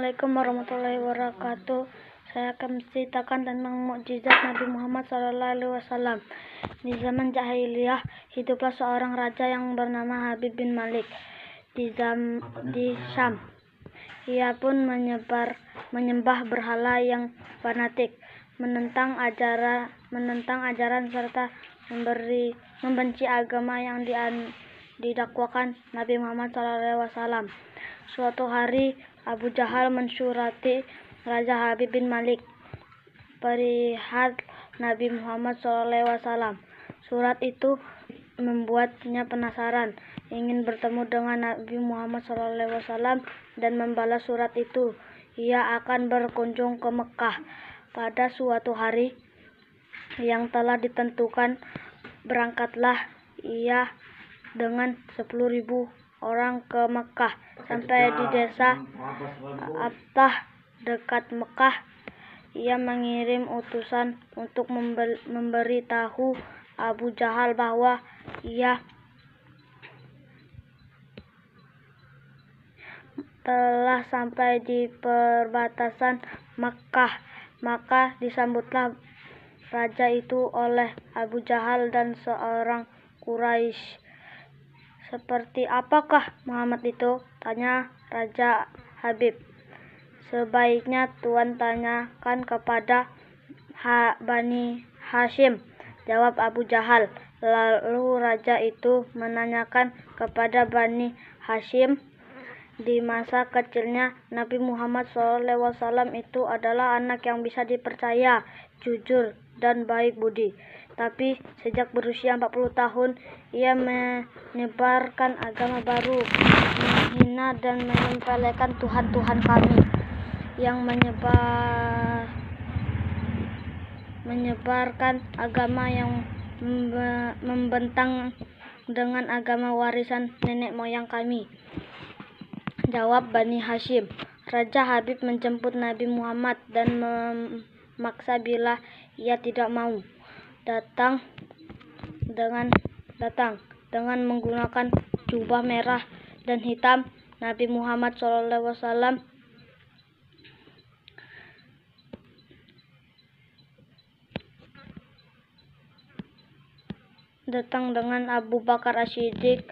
Assalamualaikum warahmatullahi wabarakatuh. Saya akan menceritakan tentang mukjizat Nabi Muhammad SAW. Di zaman jahiliyah, hiduplah seorang raja yang bernama Habib bin Malik di Syam. Ia pun menyembah berhala yang fanatik, menentang ajaran serta membenci agama yang didakwakan Nabi Muhammad SAW. Suatu hari, Abu Jahal mensurati Raja Habib bin Malik perihal Nabi Muhammad SAW. Surat itu membuatnya penasaran, ingin bertemu dengan Nabi Muhammad SAW dan membalas surat itu. Ia akan berkunjung ke Mekah pada suatu hari yang telah ditentukan. Berangkatlah ia dengan 10.000 orang ke Mekah. Sampai di desa Abtah dekat Mekah, ia mengirim utusan untuk memberitahu Abu Jahal bahwa ia telah sampai di perbatasan Makkah. Maka disambutlah raja itu oleh Abu Jahal dan seorang Quraisy. "Seperti apakah Muhammad itu?" tanya Raja Habib. "Sebaiknya Tuan tanyakan kepada Bani Hashim," jawab Abu Jahal. Lalu raja itu menanyakan kepada Bani Hashim. Di masa kecilnya, Nabi Muhammad SAW itu adalah anak yang bisa dipercaya, jujur, dan baik budi. Tapi sejak berusia 40 tahun, ia menyebarkan agama baru, menghina dan menyepelekan Tuhan-Tuhan kami, yang menyebarkan agama yang membentang dengan agama warisan nenek moyang kami, jawab Bani Hashim. Raja Habib menjemput Nabi Muhammad dan memaksa bila ia tidak mau datang dengan menggunakan jubah merah dan hitam. Nabi Muhammad SAW datang dengan Abu Bakar As-Siddiq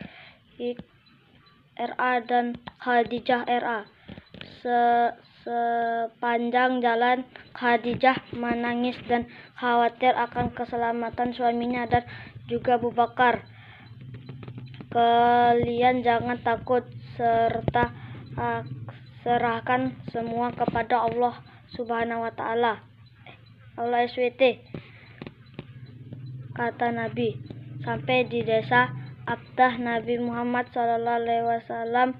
RA dan Khadijah RA. Sepanjang jalan, Khadijah menangis dan khawatir akan keselamatan suaminya dan juga Abu Bakar. "Kalian jangan takut, serta serahkan semua kepada Allah Subhanahu wa Ta'ala. Allah SWT," kata Nabi. Sampai di desa Abtah, Nabi Muhammad SAW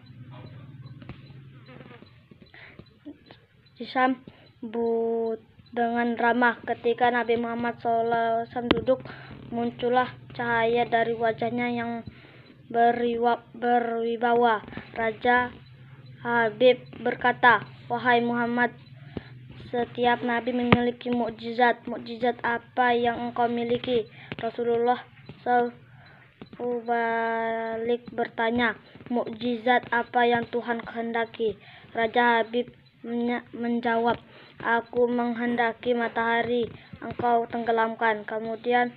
disambut dengan ramah. Ketika Nabi Muhammad SAW duduk, muncullah cahaya dari wajahnya yang berwibawa. Raja Habib berkata, "Wahai Muhammad, setiap nabi memiliki mukjizat. Mukjizat apa yang engkau miliki?" Rasulullah SAW balik bertanya, "Mukjizat apa yang Tuhan kehendaki?" Raja Habib menjawab, "Aku menghendaki matahari engkau tenggelamkan, kemudian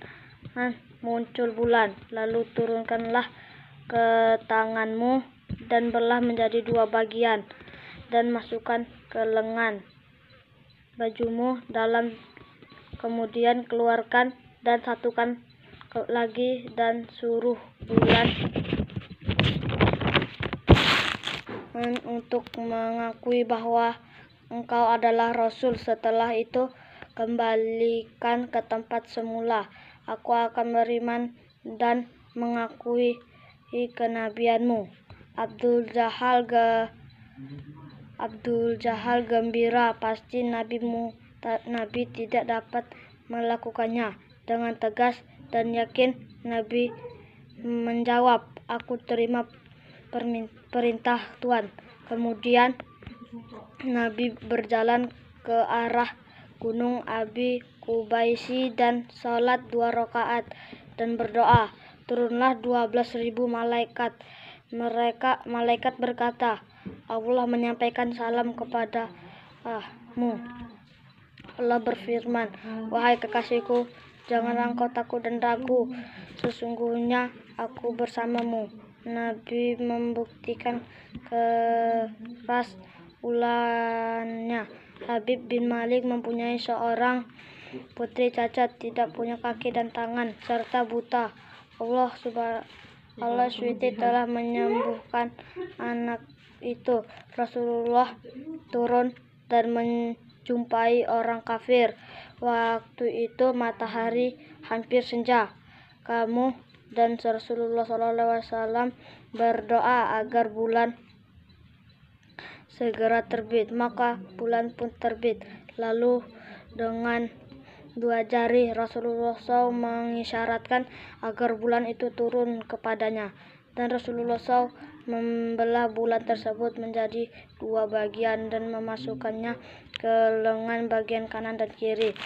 muncul bulan, lalu turunkanlah ke tanganmu dan belah menjadi 2 bagian, dan masukkan ke lengan bajumu dalam, kemudian keluarkan dan satukan lagi dan suruh bulan untuk mengakui bahwa engkau adalah Rasul. Setelah itu kembalikan ke tempat semula. Aku akan beriman dan mengakui kenabianmu." Abdul Jahal gembira, pasti Nabi tidak dapat melakukannya. Dengan tegas dan yakin Nabi menjawab, "Aku terima perintah Tuan." Kemudian Nabi berjalan ke arah gunung Abi Kubaisi dan salat 2 rakaat dan berdoa. Turunlah 12.000 malaikat. Malaikat berkata, Allah menyampaikan salam kepadamu. Allah berfirman, wahai kekasihku, janganlah engkau takut dan ragu, sesungguhnya aku bersamamu. Nabi membuktikan keras ulannya. Habib bin Malik mempunyai seorang putri cacat, tidak punya kaki dan tangan, serta buta. Allah SWT telah menyembuhkan anak itu. Rasulullah turun dan menjumpai orang kafir. Waktu itu matahari hampir senja. Kamu dan Rasulullah SAW berdoa agar bulan segera terbit. Maka bulan pun terbit. Lalu dengan dua jari Rasulullah SAW mengisyaratkan agar bulan itu turun kepadanya. Dan Rasulullah SAW membelah bulan tersebut menjadi dua bagian dan memasukkannya ke lengan bagian kanan dan kiri.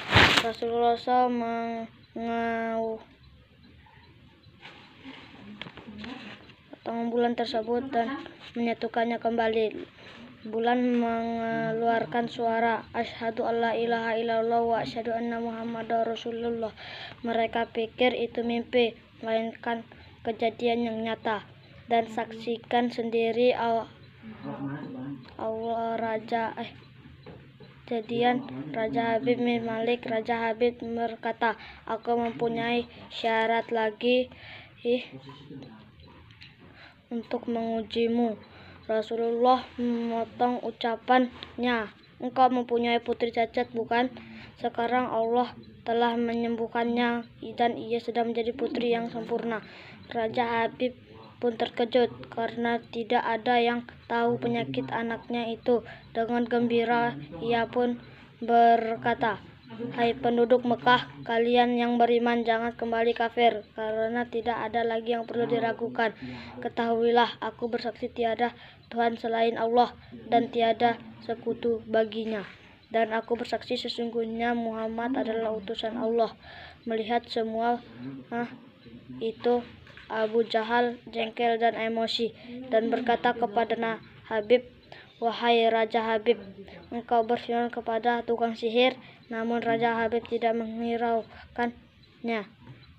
Rasulullah SAW potong bulan tersebut dan menyatukannya kembali. Bulan mengeluarkan suara asyhadu alla ilaha illallah wa asyhadu anna muhammadar rasulullah. Mereka pikir itu mimpi, melainkan kejadian yang nyata. Dan saksikan sendiri Raja Habib bin Malik. Raja Habib berkata, aku mempunyai syarat lagi untuk mengujimu. Rasulullah memotong ucapannya, engkau mempunyai putri cacat, bukan? Sekarang Allah telah menyembuhkannya dan ia sudah menjadi putri yang sempurna. Raja Habib pun terkejut karena tidak ada yang tahu penyakit anaknya itu. Dengan gembira ia pun berkata, hai penduduk Mekah, kalian yang beriman jangan kembali kafir, karena tidak ada lagi yang perlu diragukan. Ketahuilah, aku bersaksi tiada Tuhan selain Allah dan tiada sekutu baginya. Dan aku bersaksi sesungguhnya Muhammad adalah utusan Allah. Melihat semua itu, Abu Jahal jengkel dan emosi dan berkata kepada Habib, wahai Raja Habib, engkau berfirman kepada tukang sihir. Namun Raja Habib tidak menghiraukannya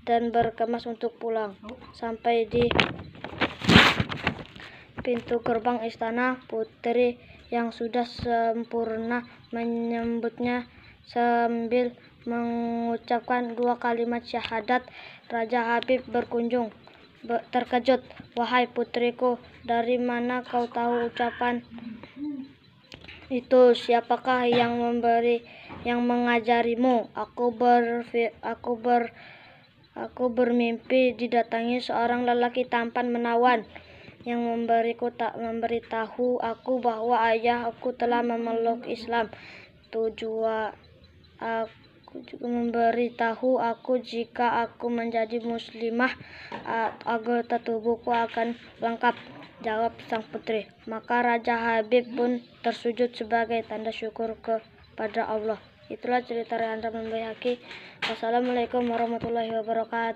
dan berkemas untuk pulang. Sampai di pintu gerbang istana, putri yang sudah sempurna menyambutnya sambil mengucapkan dua kalimat syahadat. Raja Habib terkejut, wahai putriku, dari mana kau tahu ucapan itu? Siapakah yang mengajarimu? Aku bermimpi didatangi seorang lelaki tampan menawan yang memberitahu aku bahwa ayah aku telah memeluk Islam. Aku juga memberitahu aku jika aku menjadi muslimah, anggota tubuhku akan lengkap. Jawab sang putri. Maka Raja Habib pun tersujud sebagai tanda syukur kepada Allah. Itulah cerita Rehan Bayhaqi. Wassalamualaikum warahmatullahi wabarakatuh.